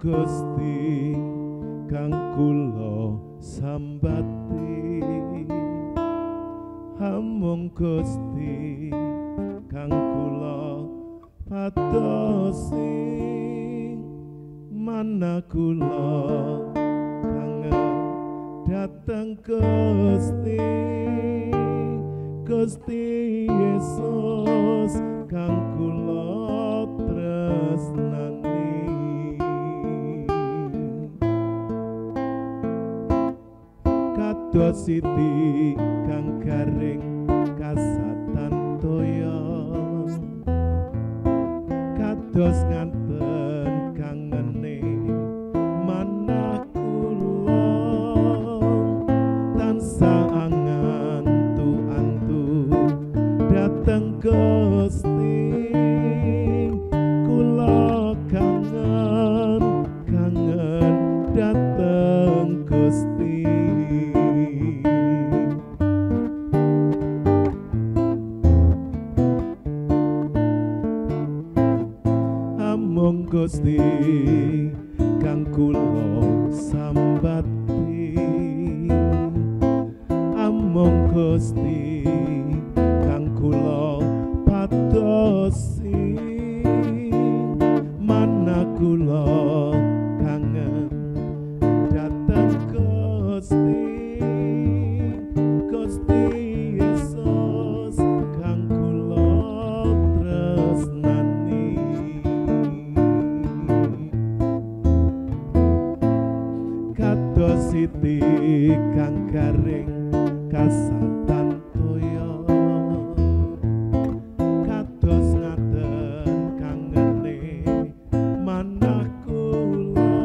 Gusti kang kula sambati, hamung Gusti kang kula patosi, mana kula kangen dateng Gusti, Gusti Yesus kang kula tresnani. Kados siti kang garing kasatan toya, kados nganten kangene manah kula tansah angantu-antu dateng Gusti, kula kangen dateng Gusti. Hamung Gusti kang kula sambati, hamung Gusti kang kula patosi, mana kula kangen dateng Gusti, Gusti Yesus kang kula tresnani. Kados siti kang garing kasatan toya, kados ngaten kangene manah kula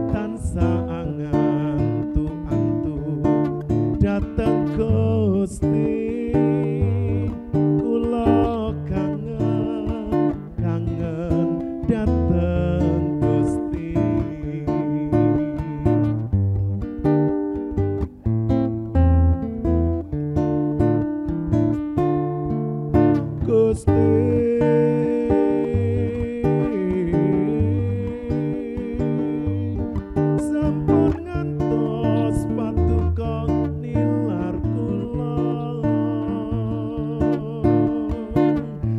tansah angantu-antu dateng Gusti, kula kangen dateng Gusti. Gusti sampun ngantos paduka nilar kula,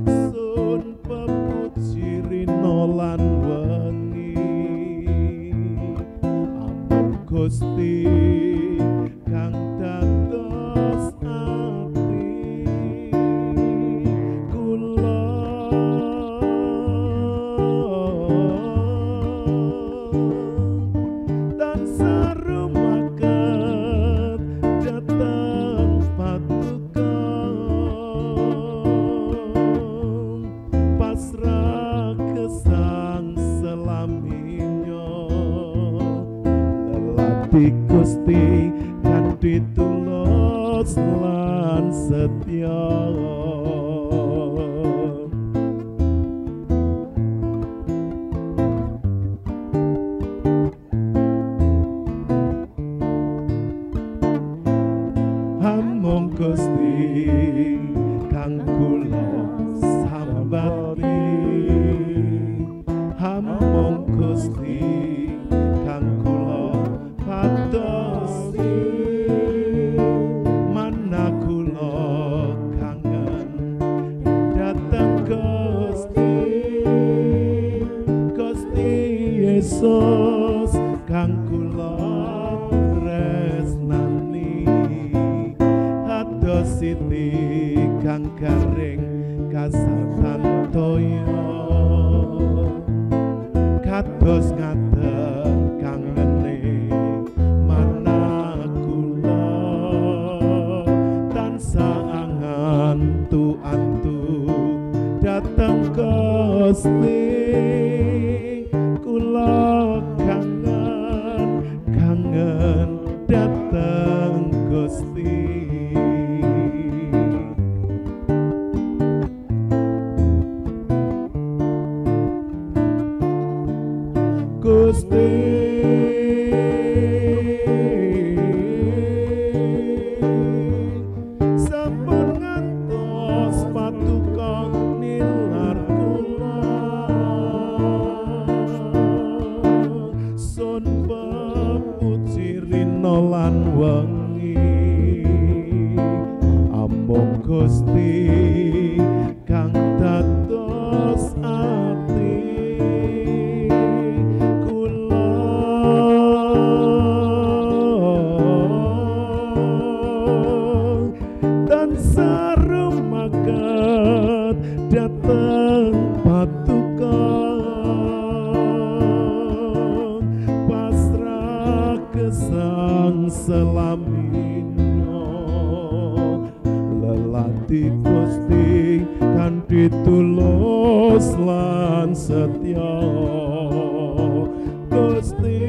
sun pepuji rina lan wengi, ampun Gusti kang dados ati kula tansah rumaket dateng paduka, pasrah gesang selaminya, lelati Gusti kanthi tulus lan setya. Hamung Gusti kang kula sambati, hamung Gusti kang kula patosi, mana kula kangen dateng Gusti, Gusti Yesus kang kula tresnani. Kados siti kang garing kasatan toya, kados ngaten kangene manah kula tansah angantu-antu dateng Gusti, kula kangen dateng Gusti. Gusti sampun ngantos paduka nilar kula, rino lan wengi amung Gusti kang dados ati kula tansah rumaket dateng patukang pasrah kesang selamino lelati Gusti kanthi tulus lan setya Gusti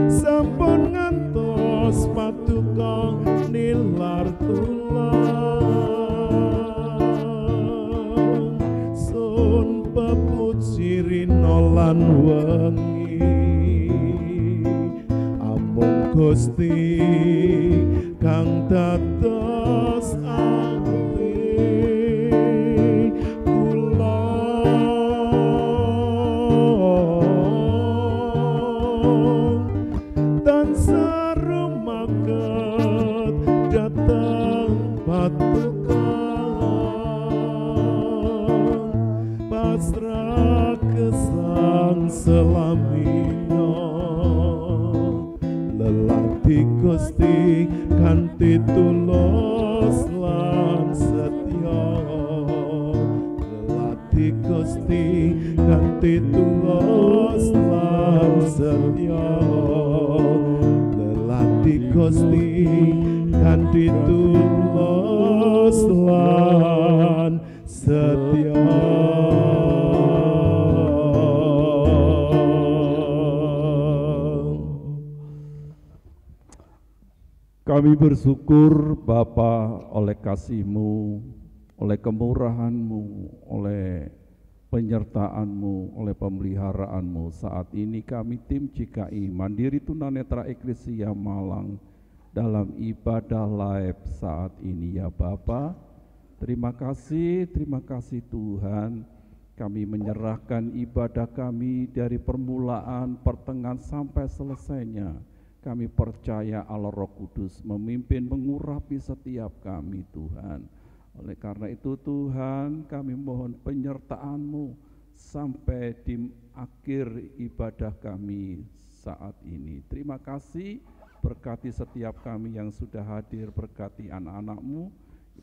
sampun ngantos patukang nilar tulang sun pepuji rino lan wengi amung Gusti kang dados ati kula tansah rumaket dateng patukang pasrah kesang selamino lelati Gusti kanthi tulus lan setya lelati Gusti kanthi tulus lan setya lelati Gusti kanthi tulus lan setya. Kami bersyukur Bapa oleh kasih-Mu, oleh kemurahan-Mu, oleh penyertaan-Mu, oleh pemeliharaan-Mu. Saat ini kami tim GKI Mandiri Tunanetra Eklesia Malang dalam ibadah live saat ini ya Bapa. Terima kasih Tuhan. Kami menyerahkan ibadah kami dari permulaan, pertengahan sampai selesainya. Kami percaya Allah Roh Kudus memimpin, mengurapi setiap kami Tuhan. Oleh karena itu Tuhan, kami mohon penyertaan-Mu sampai di akhir ibadah kami saat ini. Terima kasih, berkati setiap kami yang sudah hadir, berkati anak-anak-Mu,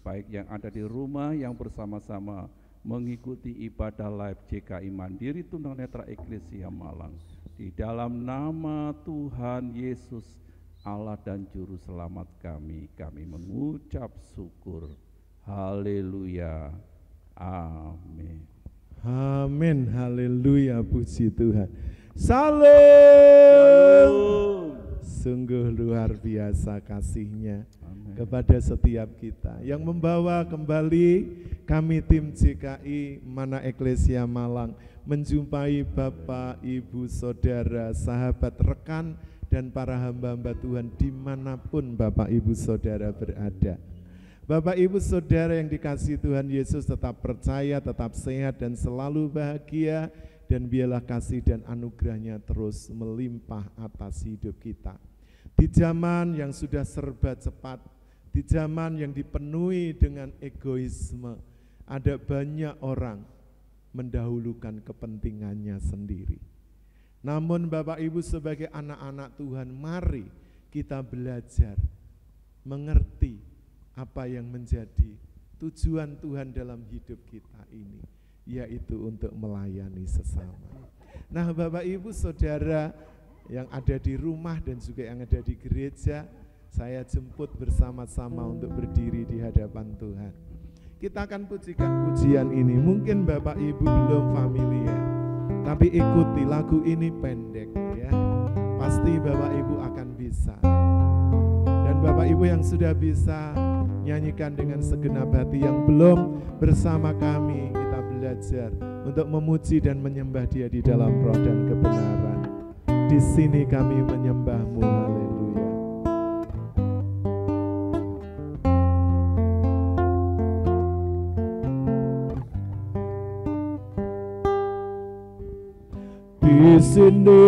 baik yang ada di rumah, yang bersama-sama mengikuti ibadah live GKI Mandiri Tunanetra Eklesia Malang. Di dalam nama Tuhan Yesus, Allah dan Juru Selamat kami mengucap syukur. Haleluya. Amin. Amin. Haleluya. Puji Tuhan. Salam. Sungguh luar biasa kasih-Nya kepada setiap kita yang membawa kembali kami tim GKI Mana Eklesia Malang menjumpai Bapak, Ibu, Saudara, sahabat, rekan, dan para hamba-hamba Tuhan dimanapun Bapak, Ibu, Saudara berada. Bapak, Ibu, Saudara yang dikasihi Tuhan Yesus, tetap percaya, tetap sehat, dan selalu bahagia, dan biarlah kasih dan anugerah-Nya terus melimpah atas hidup kita. Di zaman yang sudah serba cepat, di zaman yang dipenuhi dengan egoisme, ada banyak orang mendahulukan kepentingannya sendiri. Namun Bapak Ibu sebagai anak-anak Tuhan, mari kita belajar mengerti apa yang menjadi tujuan Tuhan dalam hidup kita ini, yaitu untuk melayani sesama. Nah Bapak Ibu Saudara yang ada di rumah dan juga yang ada di gereja, saya jemput bersama-sama untuk berdiri di hadapan Tuhan. Kita akan pujikan pujian ini. Mungkin Bapak Ibu belum familiar, tapi ikuti lagu ini pendek ya. Pasti Bapak Ibu akan bisa. Dan Bapak Ibu yang sudah bisa nyanyikan dengan segenap hati, yang belum bersama kami, kita belajar untuk memuji dan menyembah Dia di dalam roh dan kebenaran. Di sini kami menyembah-Mu, haleluya. Di sini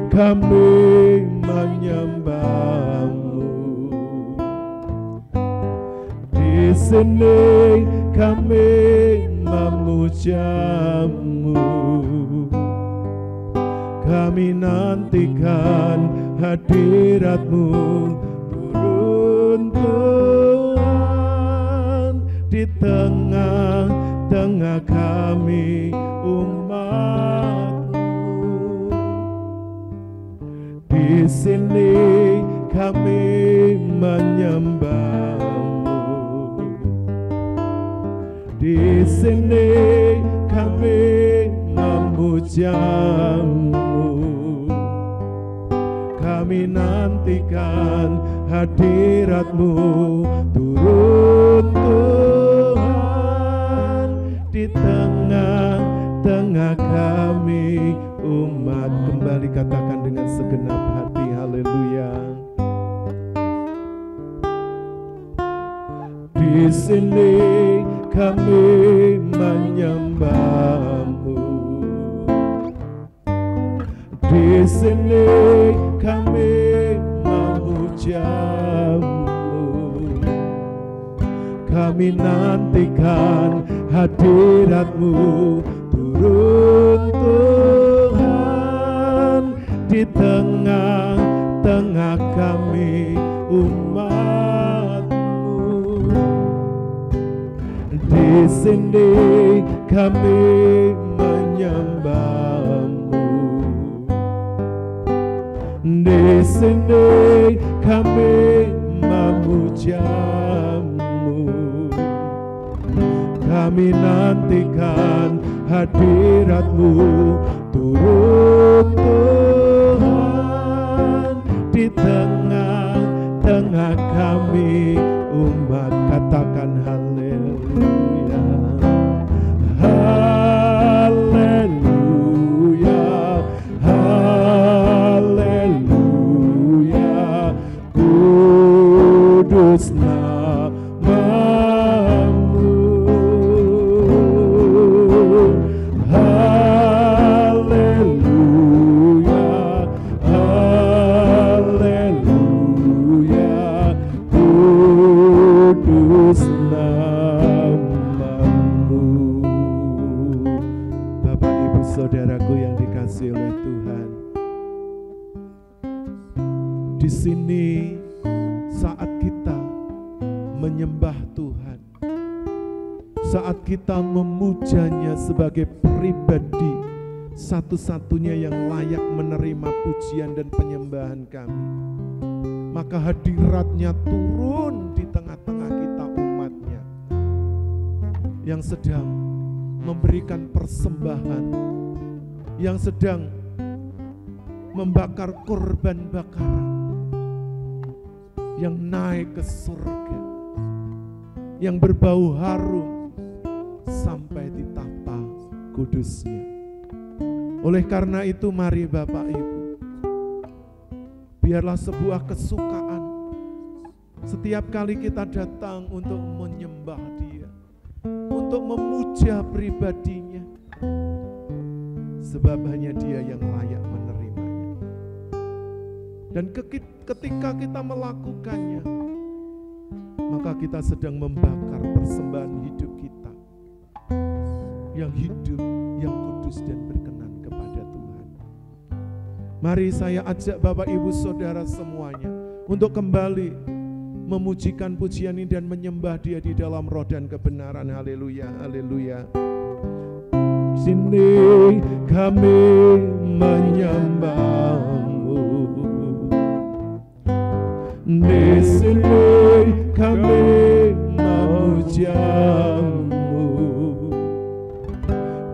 kami menyembah-Mu. Di sini kami memuja-Mu. Kami nantikan hadirat-Mu turun Tuhan di tengah-tengah kami umat-Mu. Di sini kami menyembah-Mu. Di sini kami memuja-Mu. Kami nantikan hadirat-Mu turun Tuhan di tengah-tengah kami umat. Kembali katakan dengan segenap hati, haleluya. Di sini kami menyembah-Mu. Di sini kami memuja-Mu. Kami nantikan hadirat-Mu turun Tuhan di tengah-tengah kami umat-Mu. Di sini kami menyembah-Mu. Di sini kami memuja-Mu. Kami nantikan hadirat-Mu turun Tuhan di tengah-tengah kami umat. Katakan haleluya. Haleluya. Haleluya. Kudus nama-Mu. Haleluya. Haleluya. Kudus nama-Mu. Bapak Ibu Saudaraku yang dikasihi oleh Tuhan, di sini saat kita menyembah Tuhan, saat kita memujanya sebagai pribadi satu-satunya yang layak menerima pujian dan penyembahan kami, maka hadirat-Nya turun di tengah-tengah kita umat-Nya yang sedang memberikan persembahan, yang sedang membakar korban bakaran, yang naik ke surga, yang berbau harum sampai di tahta kudus-Nya. Oleh karena itu mari Bapak Ibu, biarlah sebuah kesukaan setiap kali kita datang untuk menyembah Dia, untuk memuja pribadinya, sebab hanya Dia yang layak menerimanya. Dan ketika kita melakukannya, maka kita sedang membakar persembahan hidup kita yang hidup, yang kudus dan berkenan kepada Tuhan. Mari saya ajak Bapak Ibu Saudara semuanya untuk kembali memujikan pujian ini dan menyembah Dia di dalam roh dan kebenaran. Haleluya, haleluya. Sini kami menyembah-Mu. Di sini kami memuja-Mu.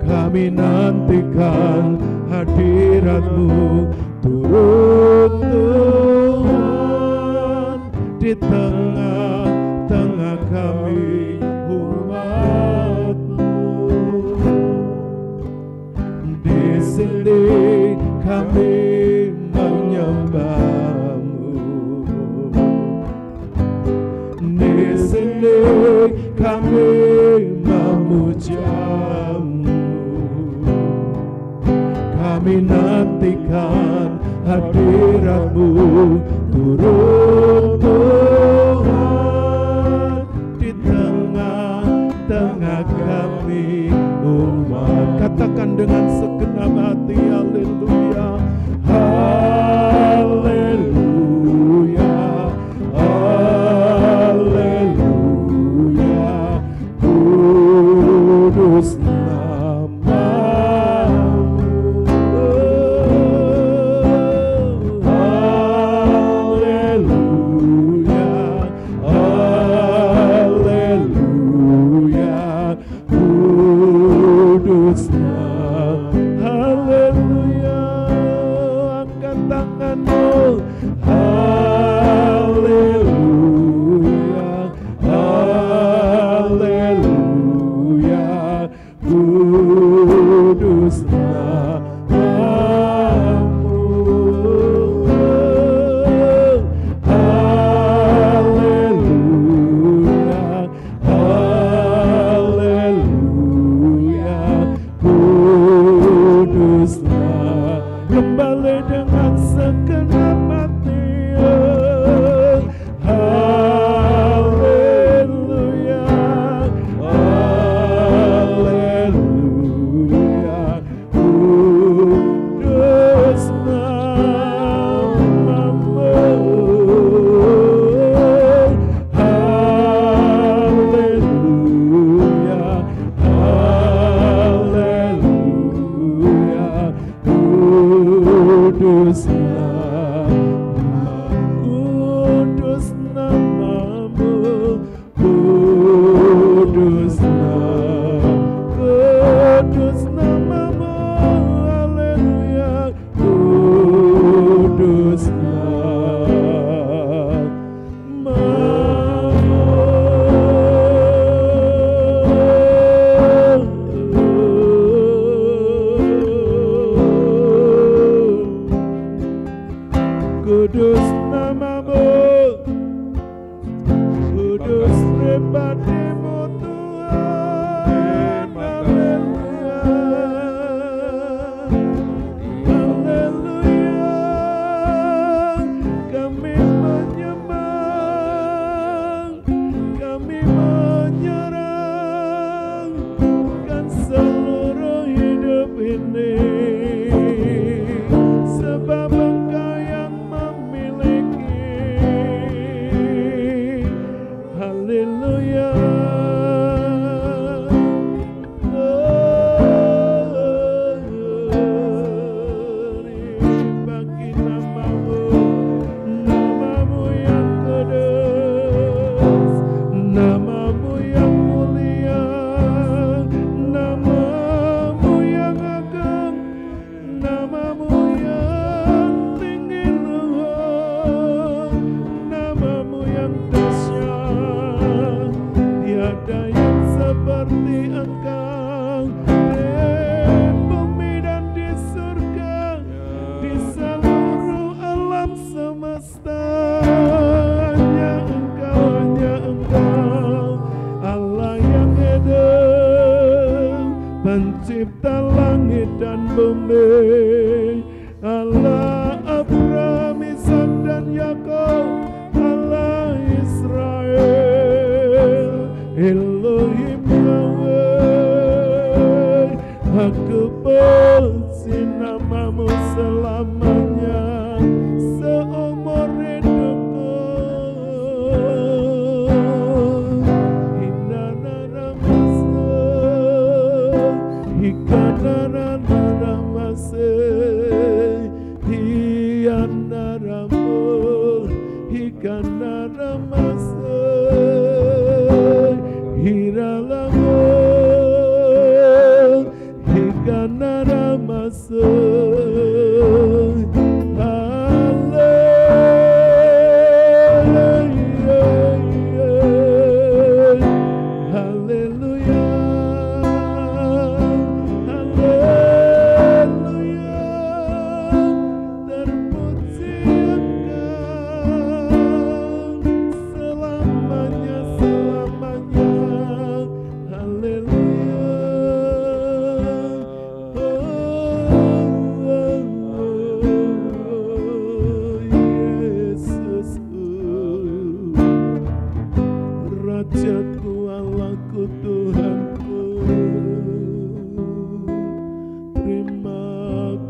Kami nantikan hadirat-Mu turun Tuhan di tengah-tengah kami umat-Mu. Di sini kami menyembah-Mu. Di sini kami memuja-Mu. kami nantikan hadirat-Mu turun Tuhan di tengah-tengah kami umat. Katakan dengan segenap hati, haleluya, haleluya, haleluya, kudus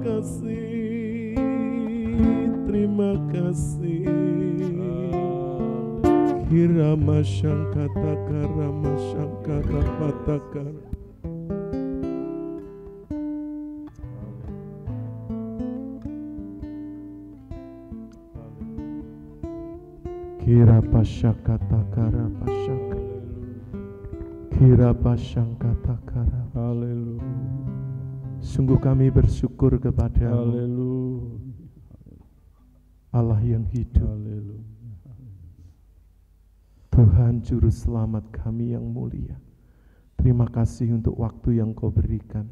kasih, terima kasih. Kirama Shankataka Shankara Patakara. Kira pasyakatakara pasyaka. Kira pasyangkatakara. Haleluya. Sungguh kami bersyukur kepada Allah yang hidup. Haleluya. Tuhan Juru Selamat kami yang mulia. Terima kasih untuk waktu yang Kau berikan.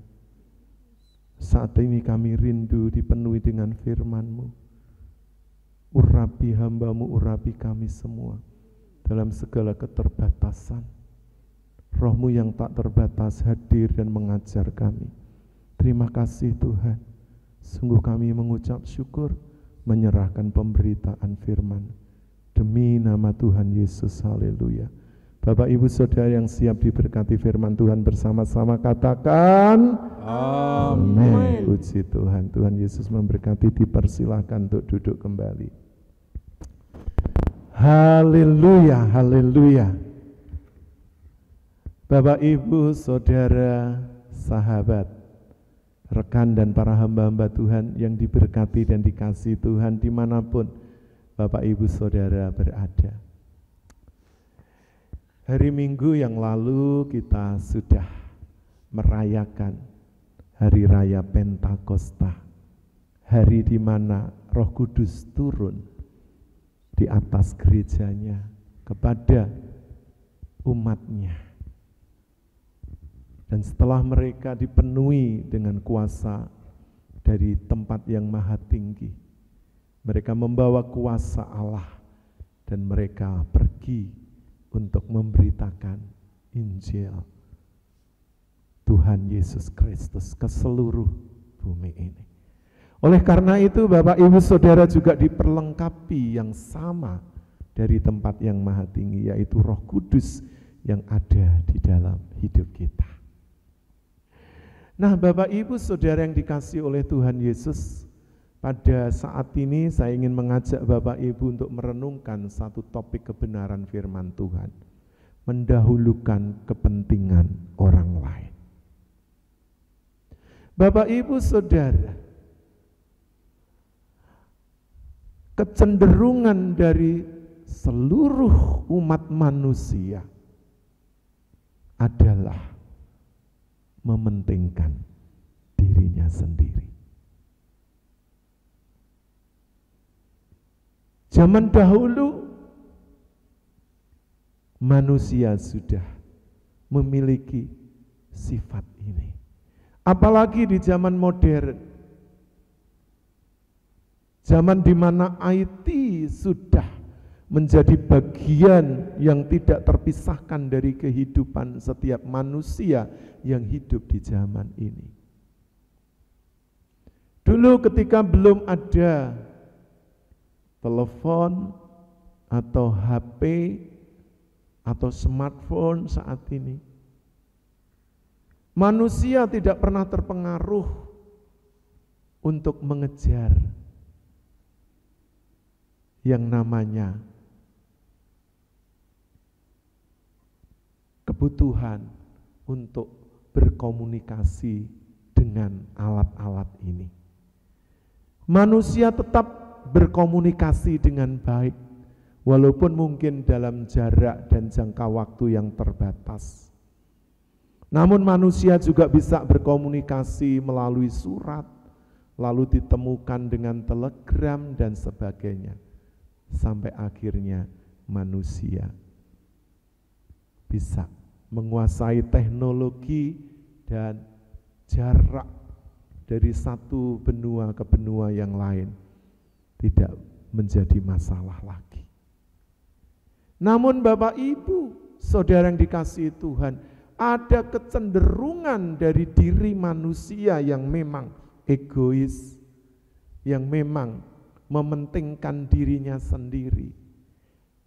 Saat ini kami rindu dipenuhi dengan firman-Mu. Urapi hamba-Mu, urapi kami semua dalam segala keterbatasan. Roh-Mu yang tak terbatas hadir dan mengajar kami. Terima kasih Tuhan. Sungguh kami mengucap syukur, menyerahkan pemberitaan firman. Demi nama Tuhan Yesus, haleluya. Bapak Ibu Saudara yang siap diberkati firman Tuhan bersama-sama katakan amin. Puji Tuhan. Tuhan Yesus memberkati, dipersilahkan untuk duduk kembali. Haleluya, haleluya. Bapak Ibu Saudara, sahabat, rekan dan para hamba-hamba Tuhan yang diberkati dan dikasihi Tuhan dimanapun Bapak Ibu Saudara berada. Hari Minggu yang lalu kita sudah merayakan Hari Raya Pentakosta, hari di mana Roh Kudus turun di atas gerejanya kepada umatnya. Dan setelah mereka dipenuhi dengan kuasa dari tempat yang maha tinggi, mereka membawa kuasa Allah dan mereka pergi untuk memberitakan Injil Tuhan Yesus Kristus ke seluruh bumi ini. Oleh karena itu Bapak Ibu Saudara juga diperlengkapi yang sama dari tempat yang maha tinggi, yaitu Roh Kudus yang ada di dalam hidup kita. Nah Bapak Ibu Saudara yang dikasihi oleh Tuhan Yesus, pada saat ini saya ingin mengajak Bapak Ibu untuk merenungkan satu topik kebenaran firman Tuhan. Mendahulukan kepentingan orang lain. Bapak Ibu Saudara, kecenderungan dari seluruh umat manusia adalah mementingkan dirinya sendiri. Zaman dahulu manusia sudah memiliki sifat ini. Apalagi di zaman modern. Zaman di mana IT sudah menjadi bagian yang tidak terpisahkan dari kehidupan setiap manusia yang hidup di zaman ini. Dulu ketika belum ada telepon atau HP atau smartphone saat ini, manusia tidak pernah terpengaruh untuk mengejar yang namanya kebutuhan untuk berkomunikasi dengan alat-alat ini. Manusia tetap berkomunikasi dengan baik, walaupun mungkin dalam jarak dan jangka waktu yang terbatas. Namun manusia juga bisa berkomunikasi melalui surat, lalu ditemukan dengan telegram dan sebagainya. Sampai akhirnya manusia bisa menguasai teknologi dan jarak dari satu benua ke benua yang lain tidak menjadi masalah lagi. Namun Bapak Ibu, Saudara yang dikasihi Tuhan, ada kecenderungan dari diri manusia yang memang egois, yang memang mementingkan dirinya sendiri.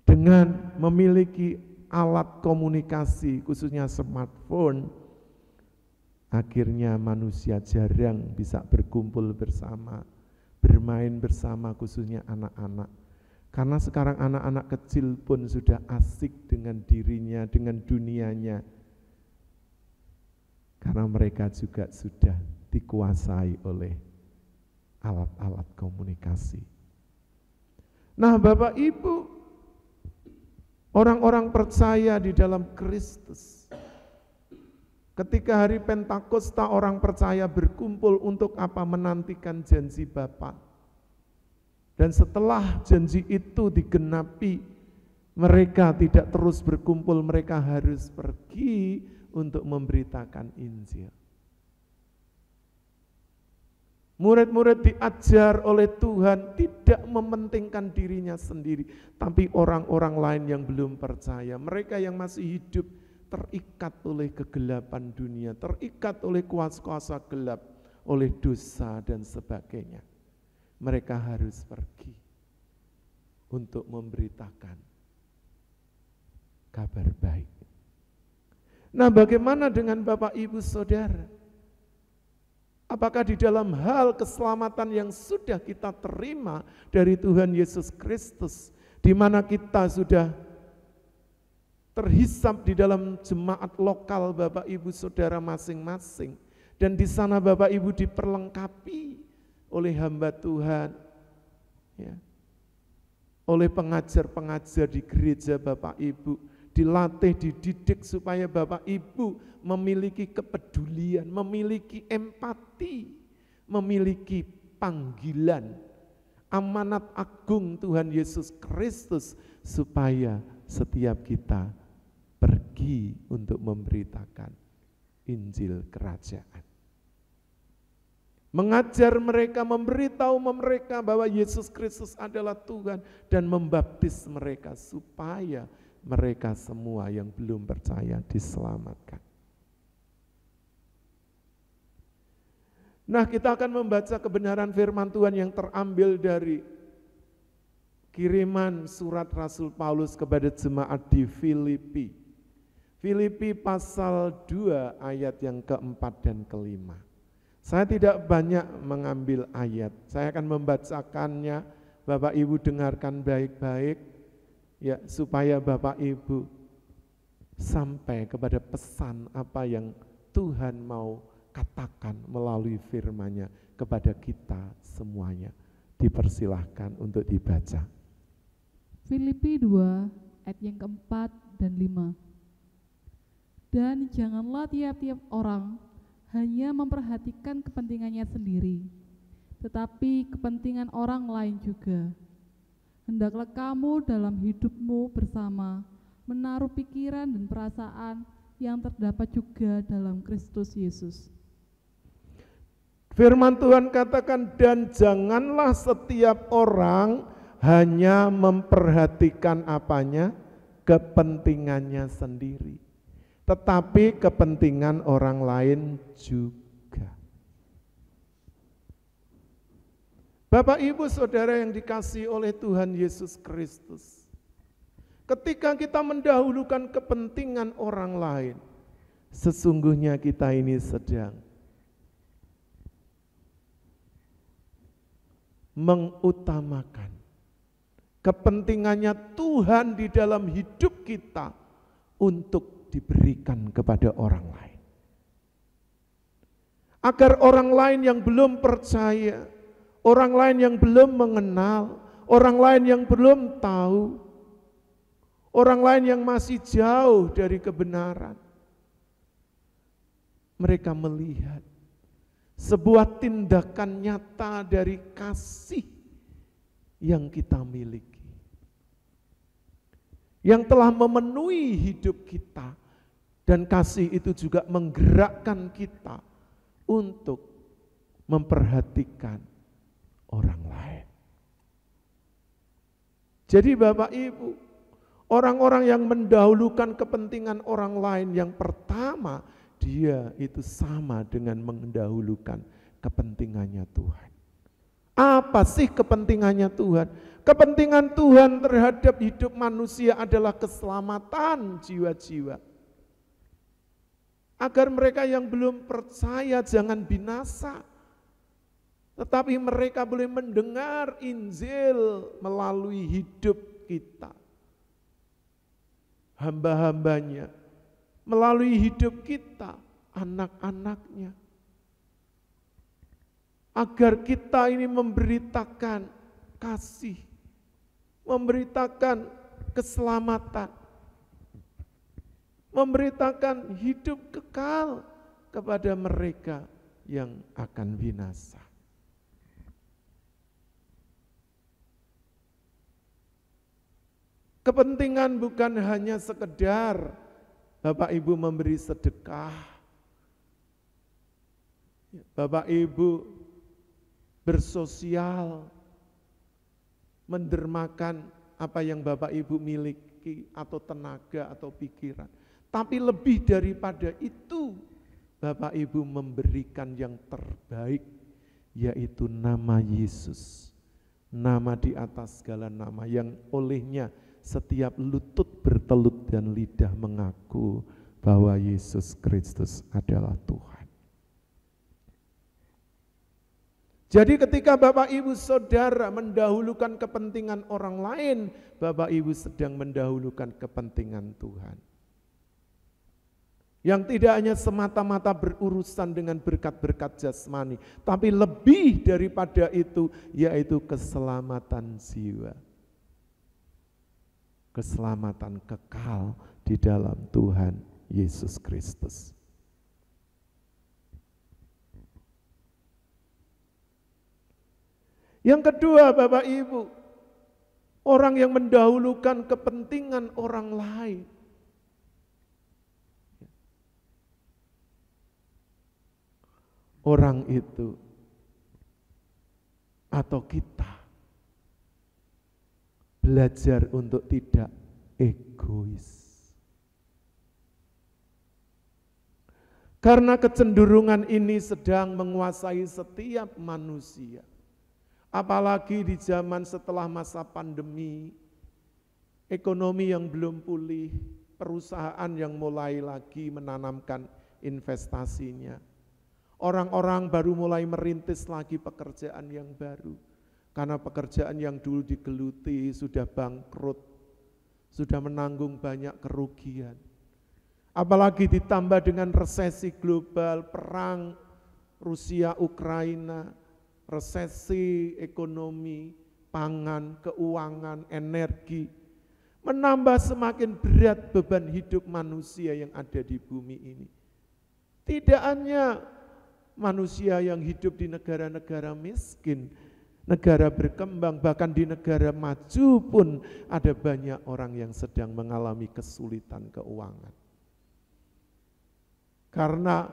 Dengan memiliki alat komunikasi, khususnya smartphone, Akhirnya manusia jarang bisa berkumpul bersama, bermain bersama, khususnya anak-anak. Karena sekarang anak-anak kecil pun sudah asik dengan dirinya, dengan dunianya. Karena mereka juga sudah dikuasai oleh alat-alat komunikasi. Nah, Bapak Ibu, orang-orang percaya di dalam Kristus, ketika hari Pentakosta orang percaya berkumpul untuk apa? Menantikan janji Bapa. Dan setelah janji itu digenapi, mereka tidak terus berkumpul, mereka harus pergi untuk memberitakan Injil. Murid-murid diajar oleh Tuhan tidak mementingkan dirinya sendiri, tapi orang-orang lain yang belum percaya, mereka yang masih hidup terikat oleh kegelapan dunia, terikat oleh kuasa-kuasa gelap, oleh dosa dan sebagainya. Mereka harus pergi untuk memberitakan kabar baik. Nah, bagaimana dengan Bapak Ibu Saudara? Apakah di dalam hal keselamatan yang sudah kita terima dari Tuhan Yesus Kristus, di mana kita sudah terhisap di dalam jemaat lokal Bapak Ibu Saudara masing-masing, dan di sana Bapak Ibu diperlengkapi oleh hamba Tuhan, ya, oleh pengajar-pengajar di gereja Bapak Ibu, dilatih, dididik supaya Bapak Ibu memiliki kepedulian, memiliki empati, memiliki panggilan, amanat agung Tuhan Yesus Kristus, supaya setiap kita pergi untuk memberitakan Injil Kerajaan. Mengajar mereka, memberitahu mereka bahwa Yesus Kristus adalah Tuhan, dan membaptis mereka supaya mereka semua yang belum percaya diselamatkan. Nah, kita akan membaca kebenaran firman Tuhan yang terambil dari kiriman surat Rasul Paulus kepada jemaat di Filipi. Filipi pasal 2 ayat yang keempat dan kelima. Saya tidak banyak mengambil ayat, saya akan membacakannya, Bapak Ibu dengarkan baik-baik, ya, supaya Bapak Ibu sampai kepada pesan apa yang Tuhan mau katakan melalui firman-Nya kepada kita semuanya. Dipersilahkan untuk dibaca. Filipi 2 ayat yang keempat dan 5. Dan janganlah tiap-tiap orang hanya memperhatikan kepentingannya sendiri, tetapi kepentingan orang lain juga. Hendaklah kamu dalam hidupmu bersama menaruh pikiran dan perasaan yang terdapat juga dalam Kristus Yesus. Firman Tuhan katakan, dan janganlah setiap orang hanya memperhatikan apanya? Kepentingannya sendiri, tetapi kepentingan orang lain juga. Bapak Ibu Saudara yang dikasihi oleh Tuhan Yesus Kristus, ketika kita mendahulukan kepentingan orang lain, sesungguhnya kita ini sedang mengutamakan kepentingannya Tuhan di dalam hidup kita untuk diberikan kepada orang lain. Agar orang lain yang belum percaya, orang lain yang belum mengenal, orang lain yang belum tahu, orang lain yang masih jauh dari kebenaran, mereka melihat sebuah tindakan nyata dari kasih yang kita miliki, yang telah memenuhi hidup kita, dan kasih itu juga menggerakkan kita untuk memperhatikan orang lain. Jadi Bapak Ibu, orang-orang yang mendahulukan kepentingan orang lain, yang pertama dia itu sama dengan mendahulukan kepentingannya Tuhan. Apa sih kepentingannya Tuhan? Kepentingan Tuhan terhadap hidup manusia adalah keselamatan jiwa-jiwa. agar mereka yang belum percaya jangan binasa, tetapi mereka boleh mendengar Injil melalui hidup kita, hamba-hambanya, melalui hidup kita, anak-anaknya. Agar kita ini memberitakan kasih, memberitakan keselamatan, memberitakan hidup kekal kepada mereka yang akan binasa. Kepentingan bukan hanya sekedar Bapak Ibu memberi sedekah, Bapak Ibu bersosial, mendermakan apa yang Bapak Ibu miliki atau tenaga atau pikiran. Tapi lebih daripada itu, Bapak Ibu memberikan yang terbaik, yaitu nama Yesus. Nama di atas segala nama yang olehnya setiap lutut bertelut dan lidah mengaku bahwa Yesus Kristus adalah Tuhan. Jadi ketika Bapak Ibu Saudara mendahulukan kepentingan orang lain, Bapak Ibu sedang mendahulukan kepentingan Tuhan. Yang tidak hanya semata-mata berurusan dengan berkat-berkat jasmani, tapi lebih daripada itu, yaitu keselamatan jiwa. Keselamatan kekal di dalam Tuhan Yesus Kristus. Yang kedua, Bapak Ibu, orang yang mendahulukan kepentingan orang lain. Orang itu atau kita belajar untuk tidak egois. Karena kecenderungan ini sedang menguasai setiap manusia. Apalagi di zaman setelah masa pandemi, ekonomi yang belum pulih, perusahaan yang mulai lagi menanamkan investasinya. Orang-orang baru mulai merintis lagi pekerjaan yang baru. Karena pekerjaan yang dulu digeluti sudah bangkrut, sudah menanggung banyak kerugian. Apalagi ditambah dengan resesi global, perang Rusia-Ukraina, resesi ekonomi, pangan, keuangan, energi, menambah semakin berat beban hidup manusia yang ada di bumi ini. Tidak hanya manusia yang hidup di negara-negara miskin, negara berkembang, bahkan di negara maju pun ada banyak orang yang sedang mengalami kesulitan keuangan. Karena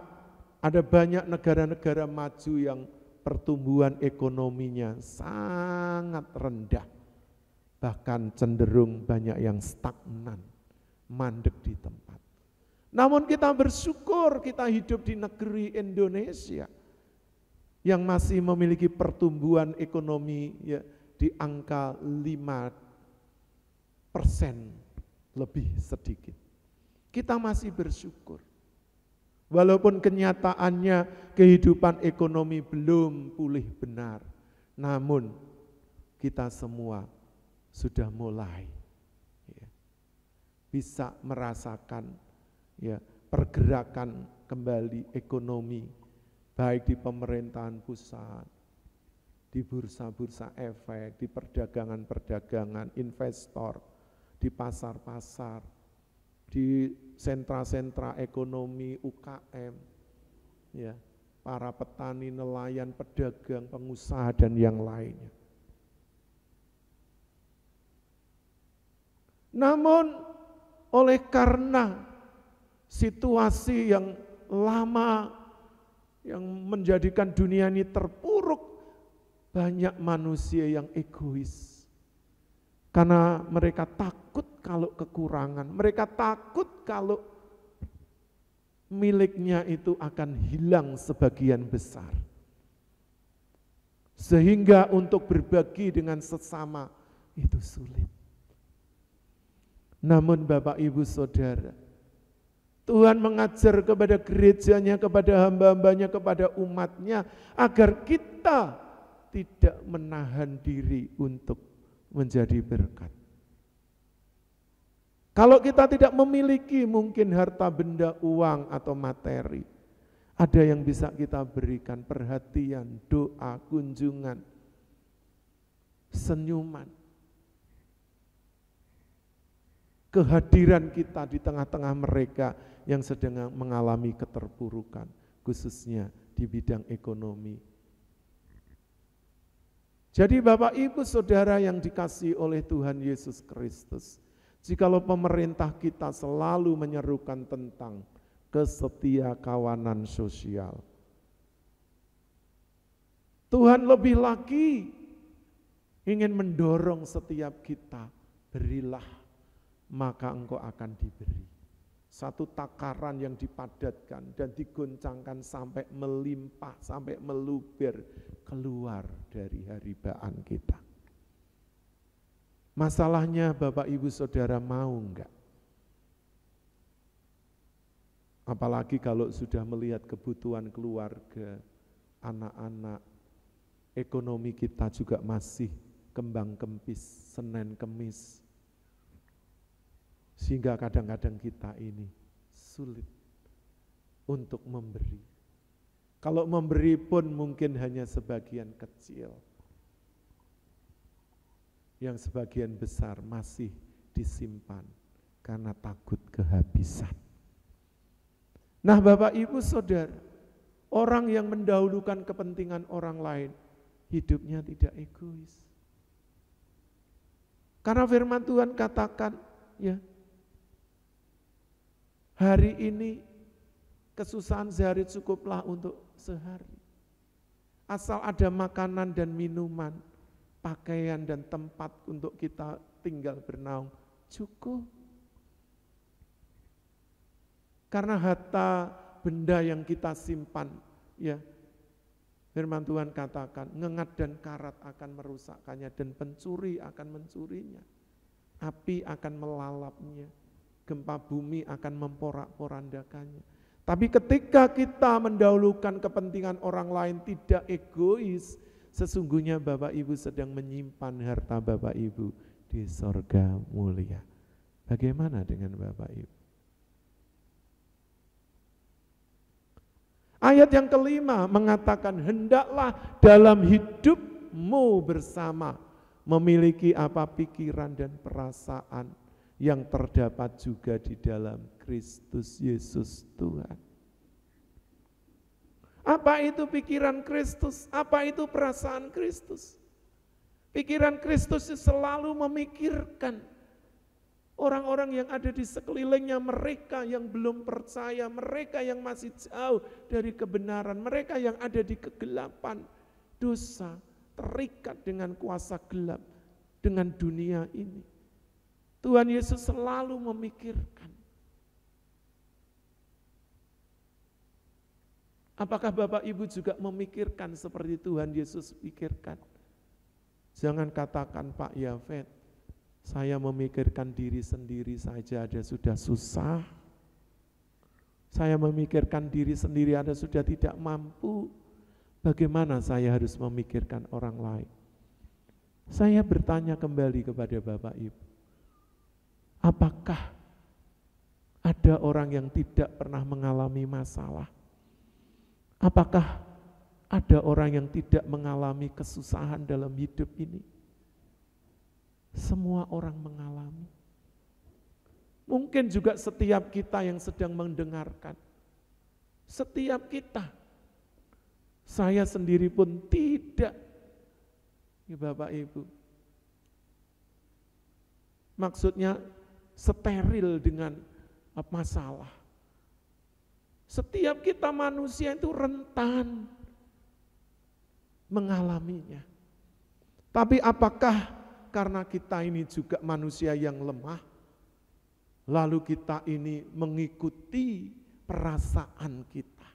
ada banyak negara-negara maju yang pertumbuhan ekonominya sangat rendah, bahkan cenderung banyak yang stagnan, mandek di tempat. Namun kita bersyukur kita hidup di negeri Indonesia yang masih memiliki pertumbuhan ekonomi ya, di angka 5% lebih sedikit. Kita masih bersyukur. Walaupun kenyataannya kehidupan ekonomi belum pulih benar, namun kita semua sudah mulai ya, bisa merasakan ya, pergerakan kembali ekonomi, baik di pemerintahan pusat, di bursa-bursa efek, di perdagangan-perdagangan, investor, di pasar-pasar, di sentra-sentra ekonomi UKM, ya, para petani, nelayan, pedagang, pengusaha dan yang lainnya. Namun oleh karena situasi yang lama yang menjadikan dunia ini terpuruk, banyak manusia yang egois. Karena mereka takut kalau kekurangan, mereka takut kalau miliknya itu akan hilang sebagian besar. Sehingga untuk berbagi dengan sesama itu sulit. Namun Bapak Ibu Saudara, Tuhan mengajar kepada gerejanya, kepada hamba-hambanya, kepada umatnya, agar kita tidak menahan diri untuk menjadi berkat. Kalau kita tidak memiliki mungkin harta benda, uang atau materi, ada yang bisa kita berikan, perhatian, doa, kunjungan, senyuman. Kehadiran kita di tengah-tengah mereka yang sedang mengalami keterpurukan, khususnya di bidang ekonomi. Jadi Bapak Ibu Saudara yang dikasihi oleh Tuhan Yesus Kristus, jikalau pemerintah kita selalu menyerukan tentang kesetiakawanan sosial, Tuhan lebih lagi ingin mendorong setiap kita, berilah maka engkau akan diberi. Satu takaran yang dipadatkan dan digoncangkan sampai melimpah, sampai meluber keluar dari haribaan kita. Masalahnya Bapak Ibu Saudara mau enggak? Apalagi kalau sudah melihat kebutuhan keluarga, anak-anak, ekonomi kita juga masih kembang kempis, Senin Kemis. Sehingga kadang-kadang kita ini sulit untuk memberi. Kalau memberi pun mungkin hanya sebagian kecil. Yang sebagian besar masih disimpan karena takut kehabisan. Nah Bapak Ibu Saudara, orang yang mendahulukan kepentingan orang lain, hidupnya tidak egois. Karena firman Tuhan katakan, ya, hari ini kesusahan sehari cukuplah untuk sehari. Asal ada makanan dan minuman, pakaian dan tempat untuk kita tinggal bernaung, cukup. Karena harta benda yang kita simpan, ya, firman Tuhan katakan, ngengat dan karat akan merusakkannya dan pencuri akan mencurinya. Api akan melalapnya. Gempa bumi akan memporak-porandakannya. Tapi ketika kita mendahulukan kepentingan orang lain, tidak egois, sesungguhnya Bapak Ibu sedang menyimpan harta Bapak Ibu di sorga mulia. Bagaimana dengan Bapak Ibu? Ayat yang kelima mengatakan, hendaklah dalam hidupmu bersama memiliki apa pikiran dan perasaan yang terdapat juga di dalam Kristus Yesus Tuhan. Apa itu pikiran Kristus? Apa itu perasaan Kristus? Pikiran Kristus selalu memikirkan orang-orang yang ada di sekelilingnya, mereka yang belum percaya, mereka yang masih jauh dari kebenaran, mereka yang ada di kegelapan, dosa, terikat dengan kuasa gelap, dengan dunia ini. Tuhan Yesus selalu memikirkan. Apakah Bapak Ibu juga memikirkan seperti Tuhan Yesus pikirkan? Jangan katakan, Pak Yafet, saya memikirkan diri sendiri saja ada sudah susah. Saya memikirkan diri sendiri ada sudah tidak mampu. Bagaimana saya harus memikirkan orang lain? Saya bertanya kembali kepada Bapak Ibu. Apakah ada orang yang tidak pernah mengalami masalah? Apakah ada orang yang tidak mengalami kesusahan dalam hidup ini? Semua orang mengalami. Mungkin juga setiap kita yang sedang mendengarkan. Setiap kita. Saya sendiri pun tidak. Ya Bapak Ibu. Maksudnya steril dengan masalah. Setiap kita manusia itu rentan mengalaminya. Tapi apakah karena kita ini juga manusia yang lemah, lalu kita ini mengikuti perasaan kita,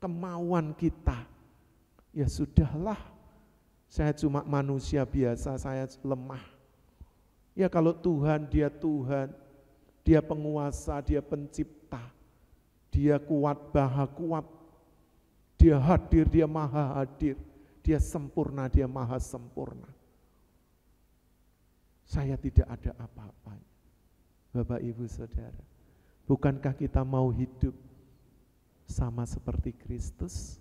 kemauan kita? Ya sudahlah, saya cuma manusia biasa, saya lemah. Ya kalau Tuhan, Dia Tuhan, Dia penguasa, dia pencipta. Dia kuat, maha kuat. Dia hadir, dia maha hadir. Dia sempurna, dia maha sempurna. Saya tidak ada apa-apanya. Bapak, Ibu, Saudara, bukankah kita mau hidup sama seperti Kristus?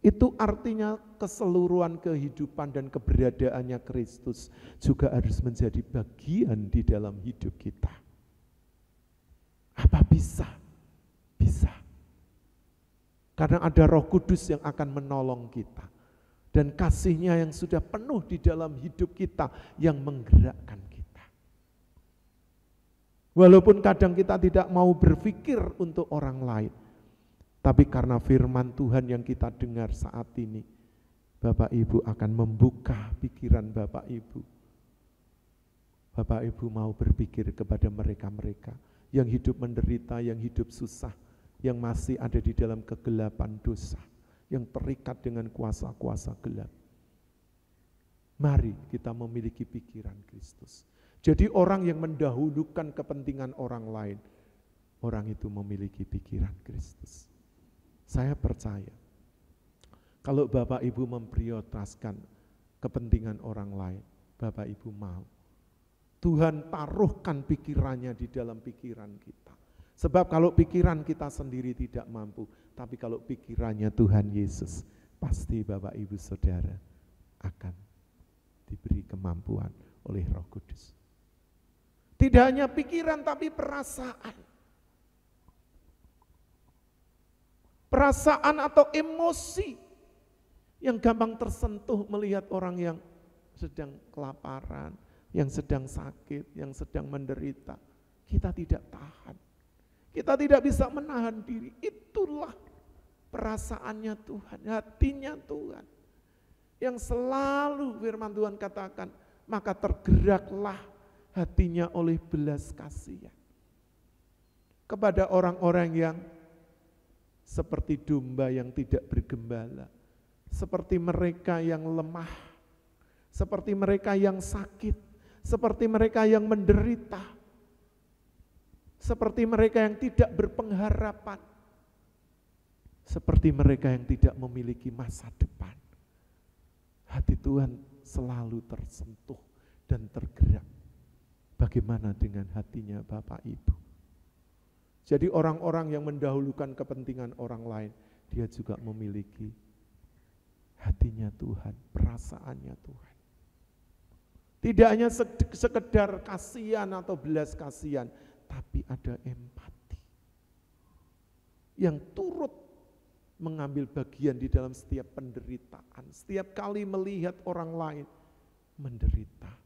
Itu artinya keseluruhan kehidupan dan keberadaannya Kristus juga harus menjadi bagian di dalam hidup kita. Apa bisa? Bisa. Karena ada Roh Kudus yang akan menolong kita. Dan kasih-Nya yang sudah penuh di dalam hidup kita yang menggerakkan kita. Walaupun kadang kita tidak mau berpikir untuk orang lain, tapi karena firman Tuhan yang kita dengar saat ini, Bapak Ibu akan membuka pikiran Bapak Ibu. Bapak Ibu mau berpikir kepada mereka-mereka yang hidup menderita, yang hidup susah, yang masih ada di dalam kegelapan dosa, yang terikat dengan kuasa-kuasa gelap. Mari kita memiliki pikiran Kristus. Jadi orang yang mendahulukan kepentingan orang lain, orang itu memiliki pikiran Kristus. Saya percaya, kalau Bapak Ibu memprioritaskan kepentingan orang lain, Bapak Ibu mau. Tuhan taruhkan pikirannya di dalam pikiran kita. Sebab kalau pikiran kita sendiri tidak mampu, tapi kalau pikirannya Tuhan Yesus, pasti Bapak Ibu Saudara akan diberi kemampuan oleh Roh Kudus. Tidak hanya pikiran tapi perasaan. Perasaan atau emosi yang gampang tersentuh melihat orang yang sedang kelaparan, yang sedang sakit, yang sedang menderita. Kita tidak tahan. Kita tidak bisa menahan diri. Itulah perasaannya Tuhan, hatinya Tuhan. Yang selalu firman Tuhan katakan, maka tergeraklah hatinya oleh belas kasihan. Kepada orang-orang yang seperti domba yang tidak bergembala, seperti mereka yang lemah, seperti mereka yang sakit, seperti mereka yang menderita, seperti mereka yang tidak berpengharapan, seperti mereka yang tidak memiliki masa depan. Hati Tuhan selalu tersentuh dan tergerak. Bagaimana dengan hatinya Bapak Ibu? Jadi orang-orang yang mendahulukan kepentingan orang lain, dia juga memiliki hatinya Tuhan, perasaannya Tuhan. Tidak hanya sekedar kasihan atau belas kasihan, tapi ada empati yang turut mengambil bagian di dalam setiap penderitaan. Setiap kali melihat orang lain menderita,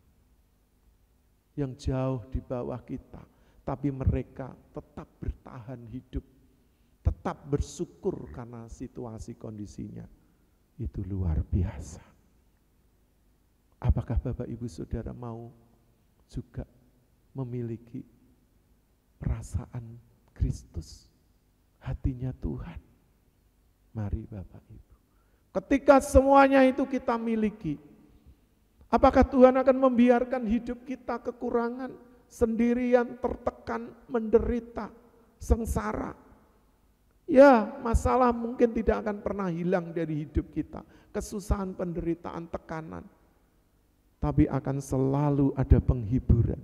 yang jauh di bawah kita, tapi mereka tetap bertahan hidup, tetap bersyukur karena situasi kondisinya itu luar biasa. Apakah Bapak Ibu Saudara mau juga memiliki perasaan Kristus, hatinya Tuhan? Mari Bapak Ibu. Ketika semuanya itu kita miliki, apakah Tuhan akan membiarkan hidup kita kekurangan, sendirian, tertekan, menderita, sengsara? Ya, masalah mungkin tidak akan pernah hilang dari hidup kita. Kesusahan, penderitaan, tekanan. Tapi akan selalu ada penghiburan.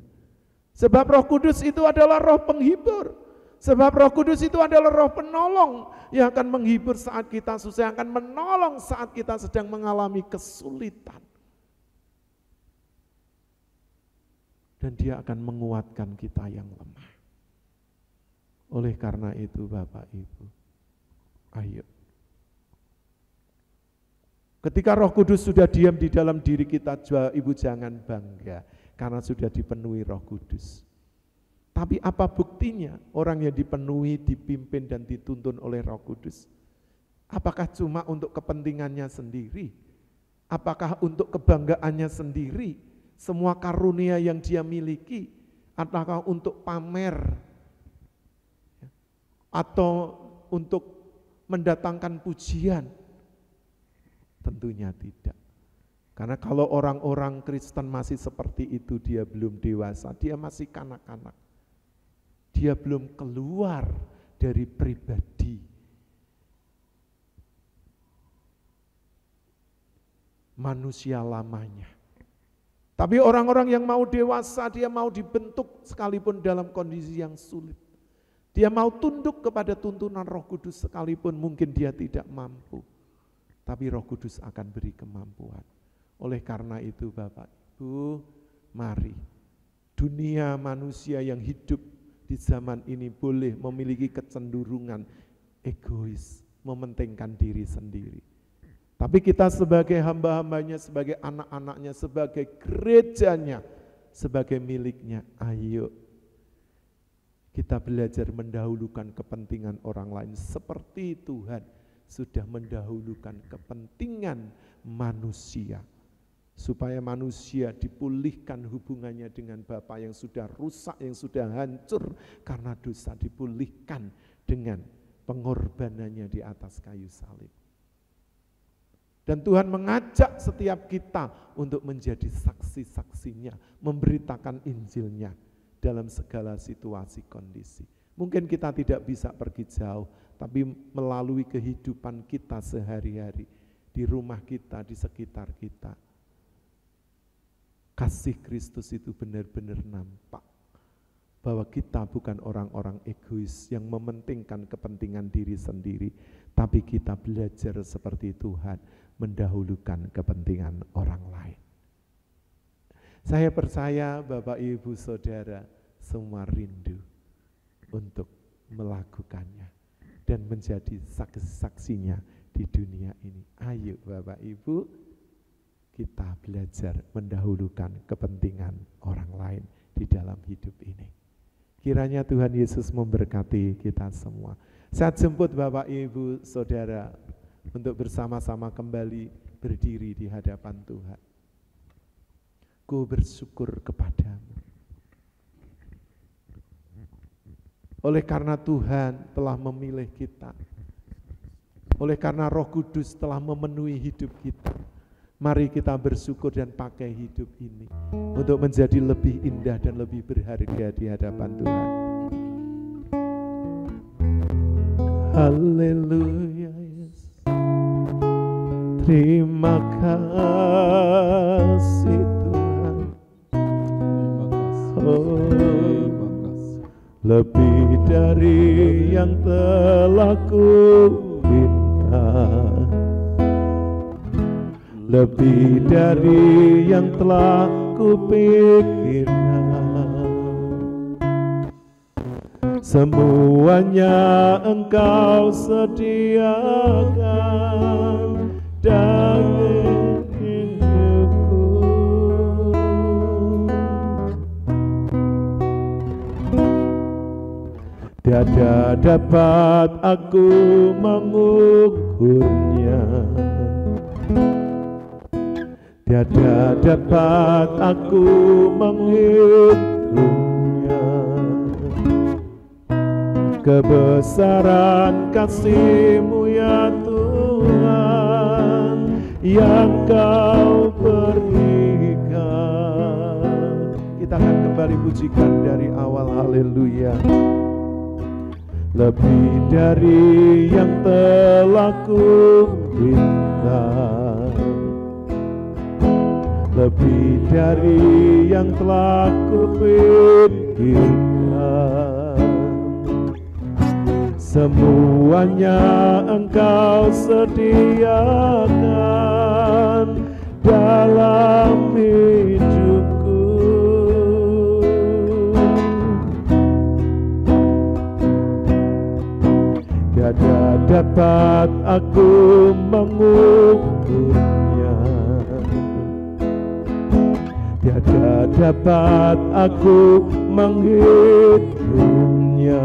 Sebab Roh Kudus itu adalah roh penghibur. Sebab Roh Kudus itu adalah roh penolong yang akan menghibur saat kita susah, yang akan menolong saat kita sedang mengalami kesulitan. Dan dia akan menguatkan kita yang lemah. Oleh karena itu Bapak Ibu, ayo. Ketika Roh Kudus sudah diam di dalam diri kita, Ibu jangan bangga karena sudah dipenuhi Roh Kudus. Tapi apa buktinya orang yang dipenuhi, dipimpin dan dituntun oleh Roh Kudus? Apakah cuma untuk kepentingannya sendiri? Apakah untuk kebanggaannya sendiri? Semua karunia yang dia miliki, apakah untuk pamer atau untuk mendatangkan pujian? Tentunya tidak. Karena kalau orang-orang Kristen masih seperti itu, dia belum dewasa, dia masih kanak-kanak. Dia belum keluar dari pribadi manusia lamanya. Tapi orang-orang yang mau dewasa, dia mau dibentuk sekalipun dalam kondisi yang sulit. Dia mau tunduk kepada tuntunan Roh Kudus sekalipun mungkin dia tidak mampu. Tapi Roh Kudus akan beri kemampuan. Oleh karena itu Bapak Ibu, mari dunia manusia yang hidup di zaman ini boleh memiliki kecenderungan egois, mementingkan diri sendiri. Tapi kita sebagai hamba-hambanya, sebagai anak-anaknya, sebagai gerejanya, sebagai miliknya, ayo kita belajar mendahulukan kepentingan orang lain seperti Tuhan sudah mendahulukan kepentingan manusia. Supaya manusia dipulihkan hubungannya dengan Bapa yang sudah rusak, yang sudah hancur karena dosa, dipulihkan dengan pengorbanannya di atas kayu salib. Dan Tuhan mengajak setiap kita untuk menjadi saksi-saksinya, memberitakan Injilnya dalam segala situasi kondisi. Mungkin kita tidak bisa pergi jauh, tapi melalui kehidupan kita sehari-hari, di rumah kita, di sekitar kita, kasih Kristus itu benar-benar nampak. Bahwa kita bukan orang-orang egois yang mementingkan kepentingan diri sendiri, tapi kita belajar seperti Tuhan, mendahulukan kepentingan orang lain. Saya percaya Bapak Ibu Saudara semua rindu untuk melakukannya dan menjadi saksi-saksinya di dunia ini. Ayo Bapak Ibu, kita belajar mendahulukan kepentingan orang lain di dalam hidup ini. Kiranya Tuhan Yesus memberkati kita semua. Saya jemput Bapak Ibu Saudara untuk bersama-sama kembali berdiri di hadapan Tuhan. Ku bersyukur kepadamu. Oleh karena Tuhan telah memilih kita, oleh karena Roh Kudus telah memenuhi hidup kita, mari kita bersyukur dan pakai hidup ini untuk menjadi lebih indah dan lebih berharga di hadapan Tuhan. Haleluya. Terima kasih Tuhan. Terima kasih. Lebih dari yang telah kuinginkan, lebih dari yang telah kupikirkan, semuanya Engkau sediakan dalam hidupku. Tiada dapat aku mengukurnya, tiada dapat aku menghitungnya. Kebesaran kasih-Mu ya Tuhan yang Kau berikan. Kita akan kembali pujikan dari awal, haleluya. Lebih dari yang telah kuminta, lebih dari yang telah kupikirkan, semuanya Engkau sediakan dalam hidupku. Tiada dapat aku mengukurnya, tiada dapat aku menghitungnya.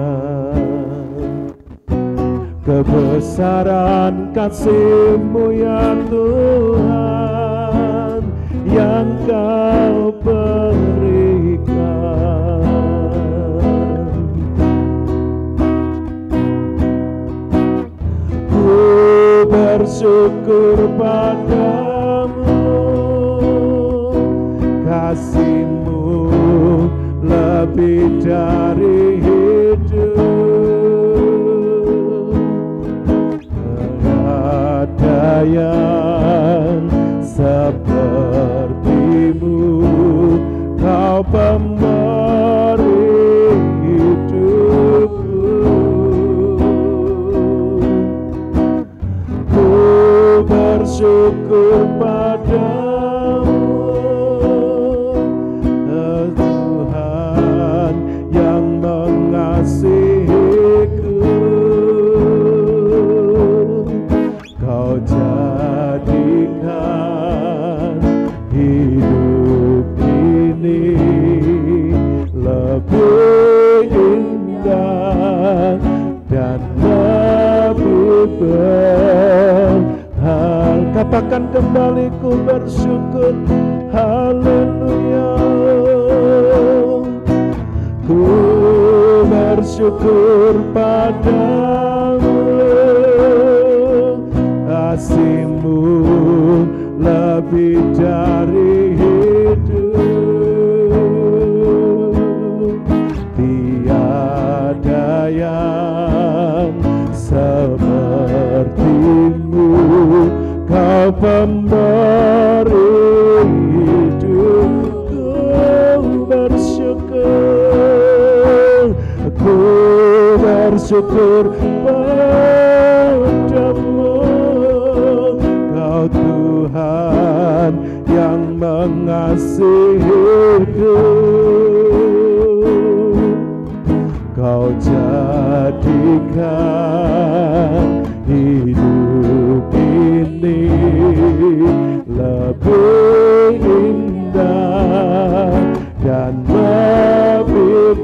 Kebesaran kasih-Mu ya Tuhan yang Kau berikan. Ku bersyukur padamu, kasih-Mu lebih dari hidup. yang sepertimu, Kau pemberi hidupku. Ku bersyukur padamu, Tuhan yang mengasihiku. Kau jadikan hidup ini lebih indah dan lebih berhal. Katakan kembali, ku bersyukur, haleluya. Ku bersyukur padamu, kasih-Mu lebih dari hidup. Tiada yang seperti-Mu, Kau pemberi hidup. Ku bersyukur, ku bersyukur padamu, Kau Tuhan yang mengasihiku. Kau jadikan hidup ini lebih indah dan lebih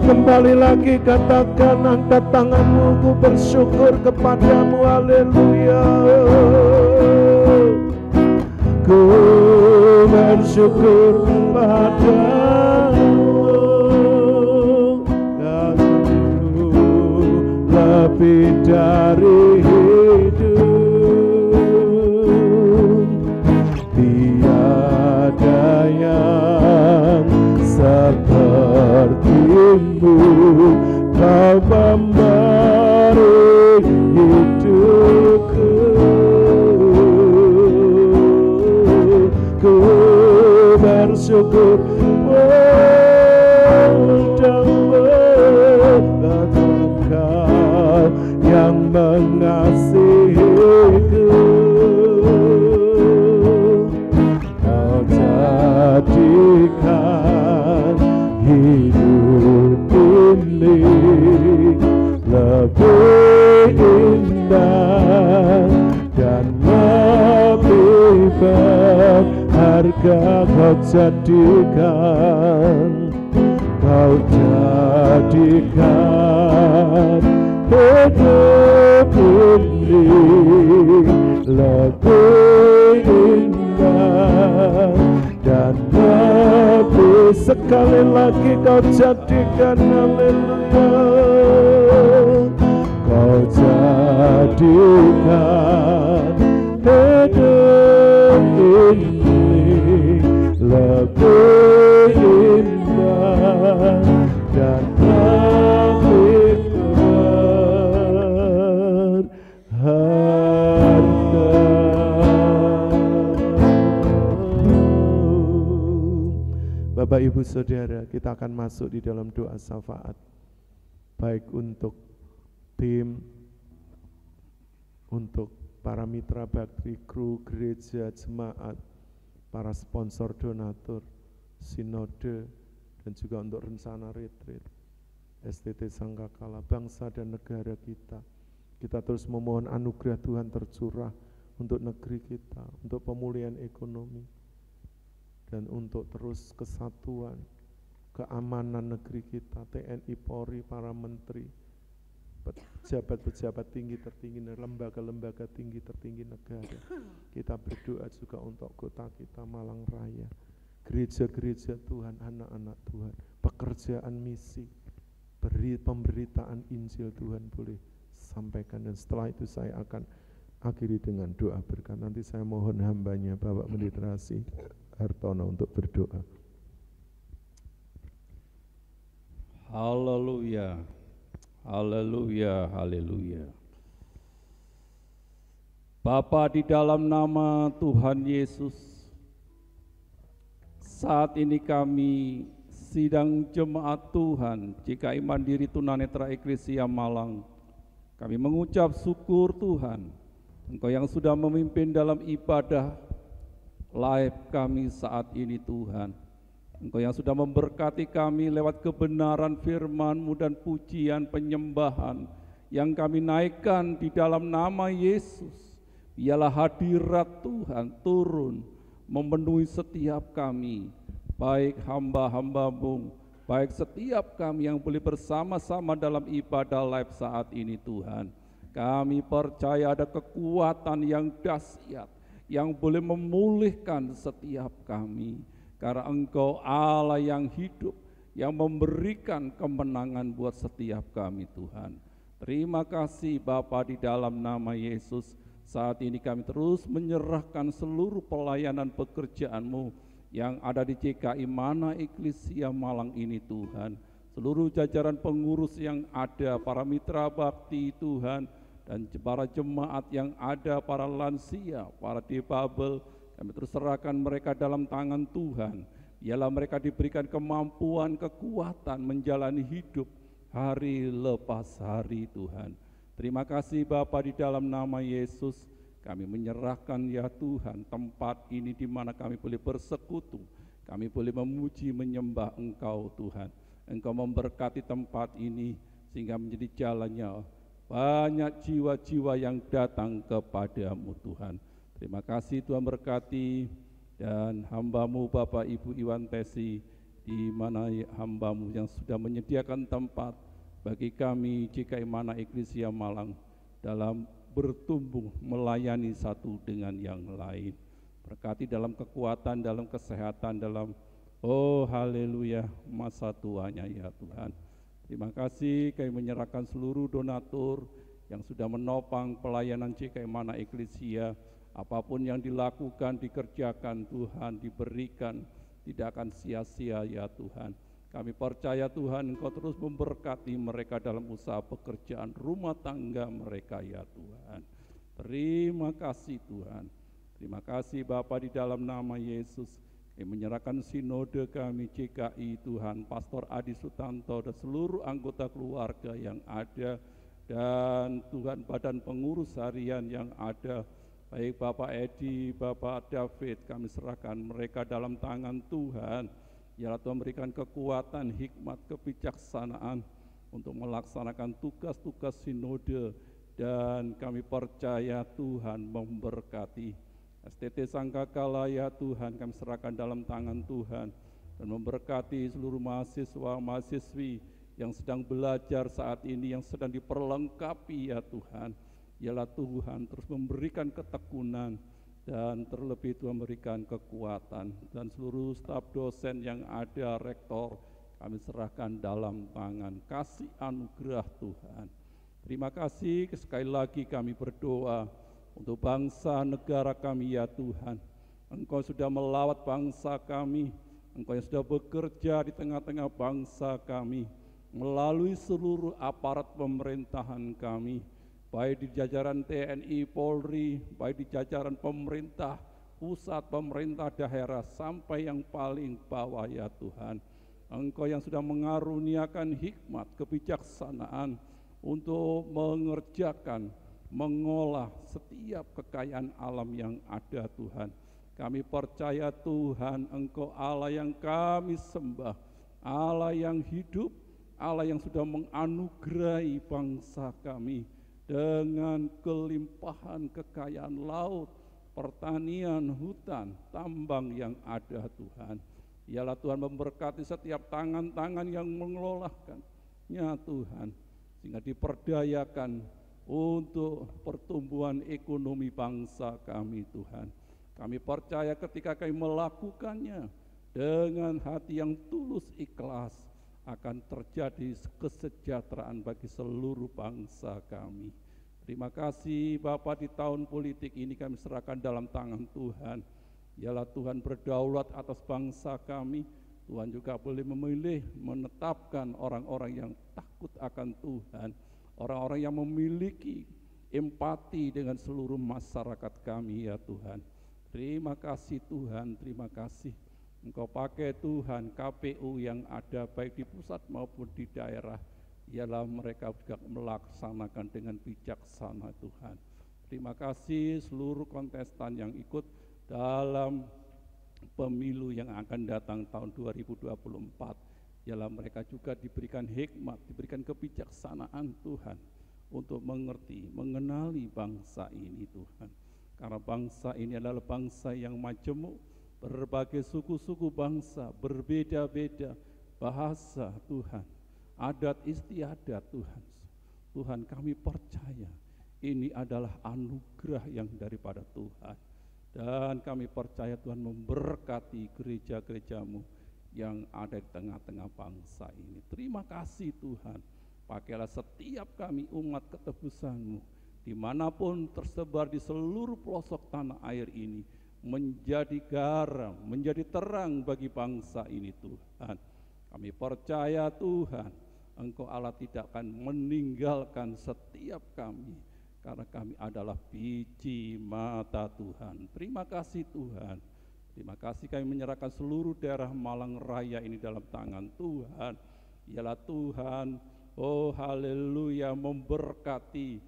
kembali lagi katakan, angkat tanganmu, ku bersyukur kepadamu, haleluya. Ku bersyukur padamu, kasih-Mu lebih dari hidup. Tiada yang seperti-Mu, Kau memberi hidupku. Ku bersyukur padamu, Kau yang mengasihiku. Kau jadikan hidup ini lebih indah dan lebih berharga. Kau jadikan hidup ini lebih indah dan lebih. Sekali lagi Kau jadikan, haleluya. Kau jadikan hidup ini lebih indah dan lebih berharga. Bapak, Ibu, Saudara, kita akan masuk di dalam doa syafaat, baik untuk tim, untuk para mitra bakti, kru, gereja, jemaat, para sponsor, donatur, sinode, dan juga untuk rencana retreat, STT Sangkakala, bangsa dan negara kita. Kita terus memohon anugerah Tuhan tercurah untuk negeri kita, untuk pemulihan ekonomi, dan untuk terus kesatuan, keamanan negeri kita, TNI, Polri, para menteri, pejabat-pejabat tinggi tertinggi, lembaga-lembaga tinggi tertinggi negara. Kita berdoa juga untuk kota kita Malang Raya, gereja-gereja Tuhan, anak-anak Tuhan, pekerjaan misi, pemberitaan Injil Tuhan boleh sampaikan. Dan setelah itu saya akan akhiri dengan doa berkat. Nanti saya mohon hambanya Bapak Mediterasi Hartono untuk berdoa. Haleluya, haleluya, haleluya. Bapa, di dalam nama Tuhan Yesus, saat ini kami sidang jemaat Tuhan GKI Mandiri Tunanetra Eklesia Malang, kami mengucap syukur Tuhan, Engkau yang sudah memimpin dalam ibadah live kami saat ini Tuhan. Engkau yang sudah memberkati kami lewat kebenaran firman-Mu dan pujian penyembahan yang kami naikkan di dalam nama Yesus. Biarlah hadirat Tuhan turun memenuhi setiap kami, baik hamba-hamba-Mu, baik setiap kami yang boleh bersama-sama dalam ibadah live saat ini Tuhan. Kami percaya ada kekuatan yang dahsyat yang boleh memulihkan setiap kami, karena Engkau Allah yang hidup, yang memberikan kemenangan buat setiap kami Tuhan. Terima kasih Bapa, di dalam nama Yesus. Saat ini kami terus menyerahkan seluruh pelayanan pekerjaan-Mu yang ada di GKI Mana Eklesia Malang ini Tuhan. Seluruh jajaran pengurus yang ada, para mitra bakti Tuhan, dan para jemaat yang ada, para lansia, para difabel, kami terus serahkan mereka dalam tangan Tuhan. Biarlah mereka diberikan kemampuan, kekuatan menjalani hidup hari lepas hari Tuhan. Terima kasih Bapa, di dalam nama Yesus kami menyerahkan ya Tuhan tempat ini di mana kami boleh bersekutu, kami boleh memuji menyembah Engkau Tuhan. Engkau memberkati tempat ini sehingga menjadi jalannya banyak jiwa-jiwa yang datang kepadamu Tuhan. Terima kasih Tuhan, berkati dan hamba-Mu Bapak Ibu Iwan Tesi, di mana hamba-Mu yang sudah menyediakan tempat bagi kami GKI Mana Eklesia Malang dalam bertumbuh melayani satu dengan yang lain. Berkati dalam kekuatan, dalam kesehatan, dalam haleluya masa tuanya ya Tuhan. Terima kasih, kami menyerahkan seluruh donatur yang sudah menopang pelayanan GKI Mana Eklesia. Apapun yang dilakukan, dikerjakan Tuhan, diberikan, tidak akan sia-sia ya Tuhan. Kami percaya Tuhan Engkau terus memberkati mereka dalam usaha pekerjaan rumah tangga mereka ya Tuhan. Terima kasih Tuhan. Terima kasih Bapa, di dalam nama Yesus kami menyerahkan sinode kami GKI Tuhan, Pastor Adi Sutanto dan seluruh anggota keluarga yang ada, dan Tuhan badan pengurus harian yang ada, baik Bapak Edi, Bapak David, kami serahkan mereka dalam tangan Tuhan. Ya Tuhan, berikan kekuatan, hikmat, kebijaksanaan untuk melaksanakan tugas-tugas sinode, dan kami percaya Tuhan memberkati STT Sangkakala ya Tuhan, kami serahkan dalam tangan Tuhan, dan memberkati seluruh mahasiswa, mahasiswi yang sedang belajar saat ini, yang sedang diperlengkapi ya Tuhan. Yalah Tuhan, terus memberikan ketekunan, dan terlebih Tuhan memberikan kekuatan, dan seluruh staf dosen yang ada, rektor, kami serahkan dalam tangan kasih anugerah Tuhan. Terima kasih, sekali lagi kami berdoa untuk bangsa negara kami ya Tuhan. Engkau sudah melawat bangsa kami, Engkau yang sudah bekerja di tengah-tengah bangsa kami, melalui seluruh aparat pemerintahan kami, baik di jajaran TNI, Polri, baik di jajaran pemerintah pusat, pemerintah daerah, sampai yang paling bawah ya Tuhan. Engkau yang sudah mengaruniakan hikmat, kebijaksanaan untuk mengerjakan, mengolah setiap kekayaan alam yang ada Tuhan. Kami percaya Tuhan, Engkau Allah yang kami sembah, Allah yang hidup, Allah yang sudah menganugerahi bangsa kami dengan kelimpahan kekayaan laut, pertanian, hutan, tambang yang ada Tuhan. Biarlah Tuhan memberkati setiap tangan-tangan yang mengelolanya Tuhan, sehingga diperdayakan untuk pertumbuhan ekonomi bangsa kami Tuhan. Kami percaya ketika kami melakukannya dengan hati yang tulus ikhlas, akan terjadi kesejahteraan bagi seluruh bangsa kami. Terima kasih Bapa, di tahun politik ini kami serahkan dalam tangan Tuhan. Biarlah Tuhan berdaulat atas bangsa kami. Tuhan juga boleh memilih, menetapkan orang-orang yang takut akan Tuhan, orang-orang yang memiliki empati dengan seluruh masyarakat kami ya Tuhan. Terima kasih Tuhan, terima kasih. Engkau pakai Tuhan KPU yang ada baik di pusat maupun di daerah, ialah mereka juga melaksanakan dengan bijaksana Tuhan. Terima kasih seluruh kontestan yang ikut dalam pemilu yang akan datang tahun 2024. Ialah mereka juga diberikan hikmat, diberikan kebijaksanaan Tuhan untuk mengerti, mengenali bangsa ini Tuhan. Karena bangsa ini adalah bangsa yang majemuk, berbagai suku-suku bangsa, berbeda-beda bahasa Tuhan, adat istiadat Tuhan. Tuhan, kami percaya ini adalah anugerah yang daripada Tuhan. Dan kami percaya Tuhan memberkati gereja-gerejamu yang ada di tengah-tengah bangsa ini. Terima kasih Tuhan. Pakailah setiap kami umat ketebusan-Mu, dimanapun tersebar di seluruh pelosok tanah air ini, menjadi garam, menjadi terang bagi bangsa ini Tuhan. Kami percaya Tuhan, Engkau Allah tidak akan meninggalkan setiap kami, karena kami adalah biji mata Tuhan. Terima kasih Tuhan. Terima kasih kami menyerahkan seluruh daerah Malang Raya ini dalam tangan Tuhan. Ialah Tuhan, oh haleluya, memberkati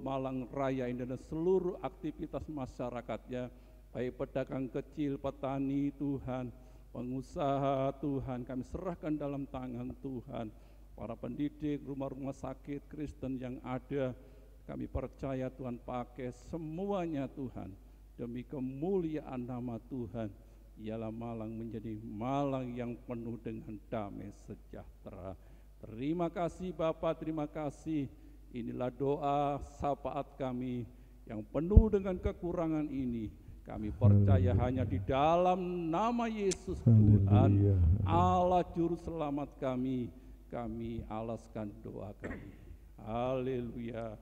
Malang Raya ini dan seluruh aktivitas masyarakatnya, baik pedagang kecil, petani Tuhan, pengusaha Tuhan, kami serahkan dalam tangan Tuhan. Para pendidik, rumah-rumah sakit Kristen yang ada, kami percaya Tuhan pakai semuanya Tuhan, demi kemuliaan nama Tuhan. Ialah Malang menjadi Malang yang penuh dengan damai sejahtera. Terima kasih Bapa, terima kasih. Inilah doa syafaat kami yang penuh dengan kekurangan ini. Kami percaya hanya di dalam nama Yesus Tuhan, Allah Juru Selamat kami alaskan doa kami. Haleluya.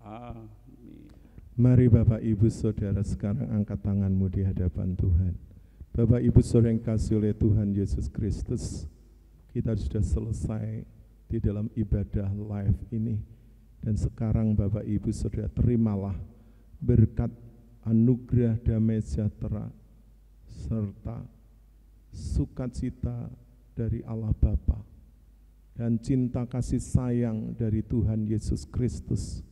Amin. Mari Bapak Ibu Saudara sekarang angkat tanganmu di hadapan Tuhan. Bapak Ibu Saudara yang kasih oleh Tuhan Yesus Kristus, kita sudah selesai di dalam ibadah live ini. Dan sekarang Bapak Ibu Saudara, terimalah berkat anugerah damai sejahtera serta sukacita dari Allah Bapa dan cinta kasih sayang dari Tuhan Yesus Kristus,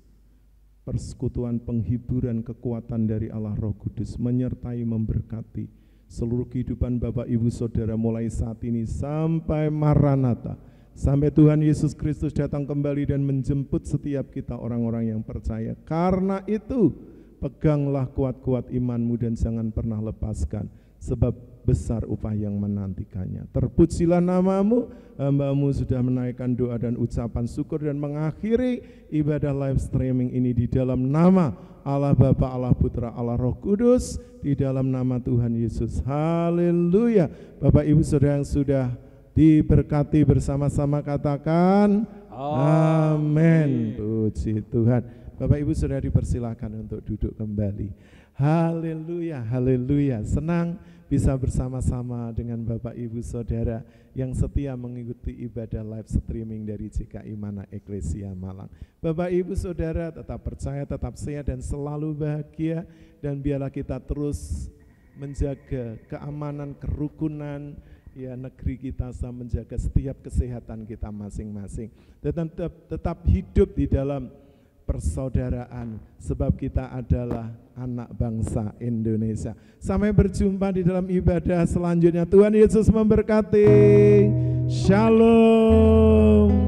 persekutuan penghiburan kekuatan dari Allah Roh Kudus menyertai memberkati seluruh kehidupan Bapak Ibu Saudara mulai saat ini sampai Maranatha, sampai Tuhan Yesus Kristus datang kembali dan menjemput setiap kita orang-orang yang percaya. Karena itu peganglah kuat-kuat imanmu dan jangan pernah lepaskan, sebab besar upah yang menantikannya. Terpujilah namamu, hamba-Mu sudah menaikkan doa dan ucapan syukur dan mengakhiri ibadah live streaming ini di dalam nama Allah Bapa, Allah Putra, Allah Roh Kudus, di dalam nama Tuhan Yesus. Haleluya. Bapak Ibu Saudara yang sudah diberkati bersama-sama katakan amin. Puji Tuhan. Bapak Ibu Saudara dipersilakan untuk duduk kembali. Haleluya, haleluya. Senang bisa bersama-sama dengan Bapak Ibu Saudara yang setia mengikuti ibadah live streaming dari GKI Mana Eklesia Malang. Bapak Ibu Saudara tetap percaya, tetap sehat dan selalu bahagia, dan biarlah kita terus menjaga keamanan, kerukunan, ya negeri kita, sama menjaga setiap kesehatan kita masing-masing. Tetap hidup di dalam persaudaraan, sebab kita adalah anak bangsa Indonesia. Sampai berjumpa di dalam ibadah selanjutnya. Tuhan Yesus memberkati. Shalom.